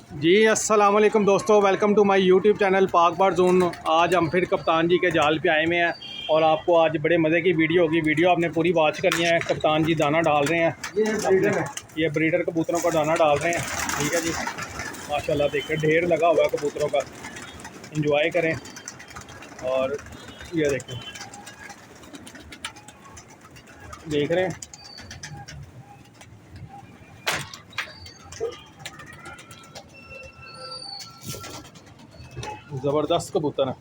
जी अस्सलाम वालेकुम दोस्तों, welcome to my YouTube channel Pak bar zone. आज हम फिर कप्तान जी के जाल पे आए हुए हैं और आपको आज बड़े मज़े की वीडियो होगी। वीडियो आपने पूरी वॉच करनी है। कप्तान जी दाना डाल रहे हैं, ये ब्रीडर कबूतरों को दाना डाल रहे हैं। ठीक है जी, माशाल्लाह देखिए ढेर लगा हुआ है कबूतरों का। इंजॉय करें। और ये देखें, देख रहे हैं ज़बरदस्त कबूतर है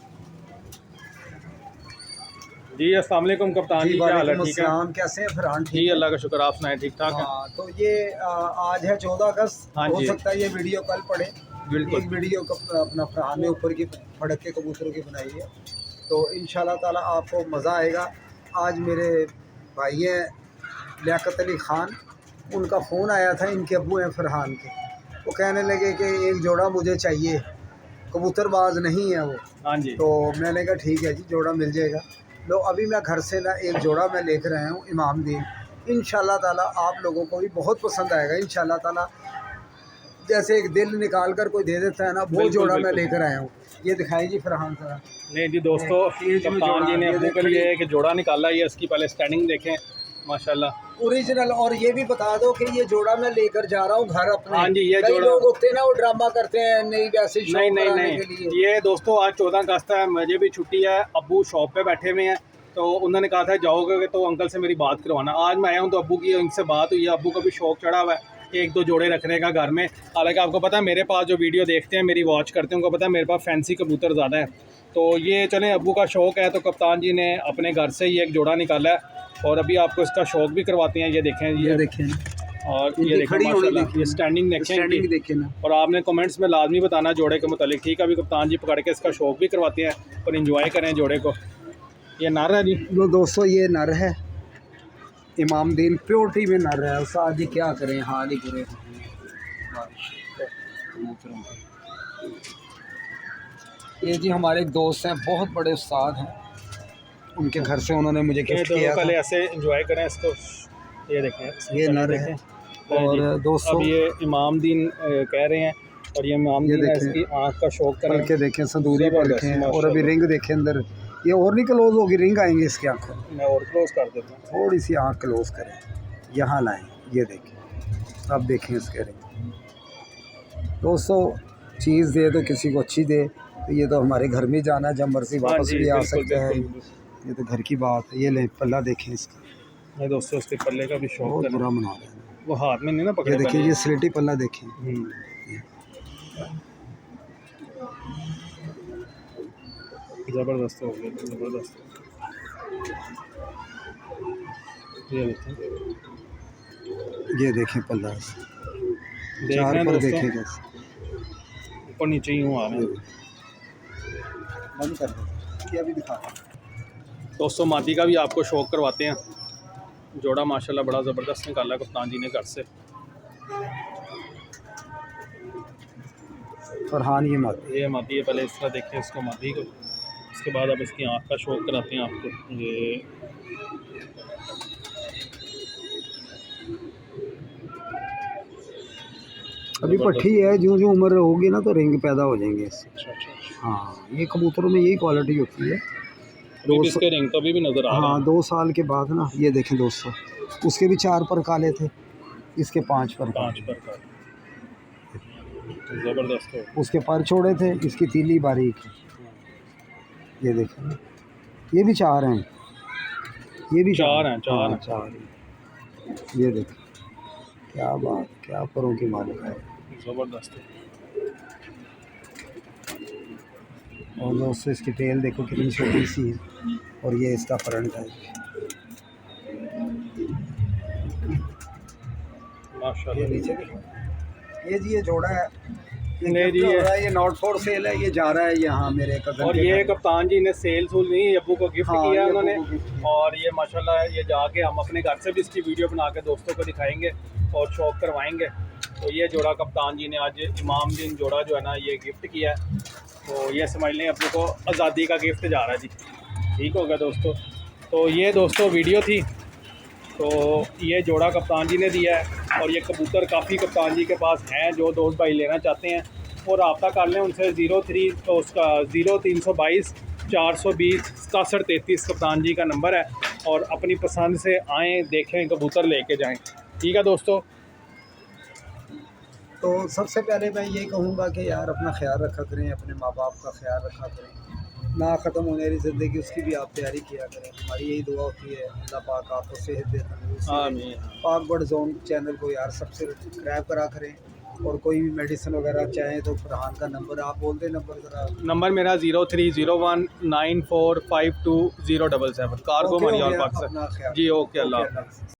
जी। अस्सलाम वालेकुम कप्तान जी, क्या हाल है? ठीक है, कैसे हैं फरहान? जी अल्लाह का शुक्र, आप सुनाएं? ठीक ठाक है। तो ये आज है 14 अगस्त। हाँ हो जी, सकता है ये वीडियो कल पड़े। बिल्कुल। एक वीडियो अपना फरहान ने ऊपर की फड़क के कबूतरों की बनाई है, तो इंशाल्लाह ताला आपको मज़ा आएगा। आज मेरे भाई हैं लियाकत अली ख़ान, उनका फ़ोन आया था, इनके अब्बू हैं फरहान के। वो कहने लगे कि एक जोड़ा मुझे चाहिए, कबूतरबाज नहीं है वो। हाँ जी, तो मैंने कहा ठीक है जी, जोड़ा मिल जाएगा। लो अभी मैं घर से ना एक जोड़ा मैं लेकर आया हूँ इमाम दीन। इंशाल्लाह ताला आप लोगों को भी बहुत पसंद आएगा इंशाल्लाह ताला। जैसे एक दिल निकाल कर कोई दे देता है ना, वो बिल्कुल जोड़ा मैं बिल्कुल। लेकर आया हूँ। ये दिखाई जी फरहान साहब। नहीं जी दोस्तों, कप्तान जी ने अब्बू के लिए एक जोड़ा निकाला है। इसकी पहले स्टैंडिंग देखें, माशाल्लाह ओरिजिनल। और ये भी बता दो कि ये जोड़ा मैं लेकर जा रहा हूँ घर अपने। हाँ जी, ये कई जोड़ा लोग होते हैं ना, वो ड्रामा करते हैं नहीं वैसे ही नहीं शौक नहीं कराने नहीं, के लिए। ये दोस्तों आज 14 अगस्त है, मुझे भी छुट्टी है। अब्बू शॉप पे बैठे हुए हैं, तो उन्होंने कहा था जाओगे तो अंकल से मेरी बात करवाना। आज मैं आया हूँ तो अब्बू की इनसे बात हुई है। अब्बू का भी शौक चढ़ा हुआ है एक दो जोड़े रखने का घर में। हालांकि आपको पता है मेरे पास जो वीडियो देखते हैं, मेरी वॉच करते हैं, उनको पता है मेरे पास फैंसी कबूतर ज़्यादा है। तो ये चलें, अब्बू का शौक़ है तो कप्तान जी ने अपने घर से ही एक जोड़ा निकाला है और अभी आपको इसका शौक़ भी करवाते हैं। ये देखें, ये देखें और ये देखें माशाल्लाह, ये स्टैंडिंग स्टैंडिंग देखें देखें ना। और आपने कमेंट्स में लाजमी बताना जोड़े के मुतालिक, ठीक है? अभी कप्तान जी पकड़ के इसका शौक़ भी करवाते हैं और इंजॉय करें जोड़े को। ये नर है जी। लो दोस्तों, ये नर है इमाम दीन, प्योरिटी में नर है। उस आज क्या करें, हाल ही बुरे हैं। ये जी हमारे एक दोस्त हैं, बहुत बड़े उस्ताद हैं, उनके घर से उन्होंने मुझे गिफ्ट तो किया था। पहले ऐसे इंजॉय करें इसको। ये देखें, ये नर है। और दोस्तों अब ये इमाम दीन कह रहे हैं और ये इमाम ये दीन है, देखें, इसकी आँख का शौक़ करें। पल के देखें, संदूरी पल ज़बरदस्त, के हैं। और माशाल्लाह। अभी रिंग देखें अंदर, ये और नहीं क्लोज होगी, रिंग आएंगे इसकी आंखों में। मैं और क्लोज कर देता हूँ, थोड़ी सी आँख क्लोज करें, यहाँ लाएं, ये देखें। अब देखें इसके रिंग। दोस्तों चीज़ दे तो किसी को अच्छी दे, तो ये तो हमारे घर में जाना है, जब मर्जी हाँ वापस जी, भी आ बिल्कुल सकते हैं। बिल्कुल। ये तो घर की बात है। ये ले पल्ला देखें इसका, मैं दोस्तों इसके पल्ले का भी शौक़ बहुत करें। बुरा बना रहे हैं। वो हाथ में नहीं ना पकड़े। ये देखिए, ये स्लेटी पल्ला देखें। ज़बरदस्त हो गया, ज़बरदस्त। ये देखें पल्ला, देख चार रहे हैं पर दोस्तों, देखें कैसे। ऊपर नीचे ही हूँ आ रहे हैं। बंद कर दो, ये अभी दिखा रहा हूं। दोस्तों मादी का भी आपको शौक़ करवाते हैं। जोड़ा माशाल्लाह बड़ा ज़बरदस्त निकाला कप्तान जी ने घर से। फरहान ये मत। ये मादी है, पहले इसका देखें, इसको मादी को, इसके बाद अब इसकी आँख का शौक़ कराते हैं आपको। ये अभी पट्टी है, जो जो उम्र होगी ना तो रिंग पैदा हो जाएंगे इससे। अच्छा अच्छा, हाँ, ये कबूतरों में यही क्वालिटी होती है। अभी भी इसके रिंग तो अभी भी नज़र आ रहे हाँ, हैं। 2 साल के बाद ना, ये देखें दोस्तों, उसके भी 4 पर काले थे, इसके 5 पर 5 काले। पर का ज़बरदस्त हो। उसके पर छोड़े थे, इसकी तीली बारीक है। ये देखें, ये भी 4 हैं, ये भी 4 हैं, 4 हाँ, हैं। 4 हैं। ये देखें, क्या बात, क्या परों की मालिक है। ज़बरदस्त है। और दोस्तों इसकी टेल देखो कितनी छोटी सी है, और ये इसका फ्रंट है। माशाल्लाह। नीचे देखो, ये जी ये जोड़ा है, नहीं जी, ये नॉट फॉर सेल है, ये जा रहा है यहाँ मेरे कज़न और के ये घर। कप्तान जी ने सेल सूल नहीं, अब्बू को गिफ्ट हाँ, किया ये उन्होंने। अब्बू को gift किया। और ये माशाल्लाह ये जाके हम अपने घर से भी इसकी वीडियो बना के दोस्तों को दिखाएंगे और शौक़ करवाएंगे। तो ये जोड़ा कप्तान जी ने आज इमाम दिन जोड़ा जो है ना, ये गिफ्ट किया है। तो ये समझ लें अपने को आज़ादी का गिफ्ट जा रहा है जी। ठीक हो गया दोस्तों। तो ये दोस्तों वीडियो थी तो ये जोड़ा कप्तान जी ने दिया है और ये कबूतर काफ़ी कप्तान जी के पास हैं जो दोस्त भाई लेना चाहते हैं वो रब्ता कर लें उनसे 03 तो उसका 0322 420 6733 कप्तान जी का नंबर है और अपनी पसंद से आएँ देखें कबूतर लेके जाएं। ठीक है दोस्तों। तो सबसे पहले मैं यही कहूँगा कि यार अपना ख्याल रखा करें, अपने माँ बाप का ख्याल रखा करें, ना ख़त्म होने वाली ज़िंदगी उसकी भी आप तैयारी किया करें। हमारी यही दुआ होती है अल्लाह पाक आपको सेहत दे, तंदुरुस्ती दे। आमीन। पाक बर्ड जोन चैनल को यार सबसे सब्सक्राइब करा करें और कोई भी मेडिसिन वगैरह चाहें तो फरहान का नंबर आप बोल दें, नंबर ज़रा। नंबर मेरा 03019452 077 कार्गो ओके हो मनियाल गया, पाकिस्तान। अपना ख्याल जी रखें। ओके, अल्लाह ओके, हाफ़िज़। अल्लाह हाफ़िज़।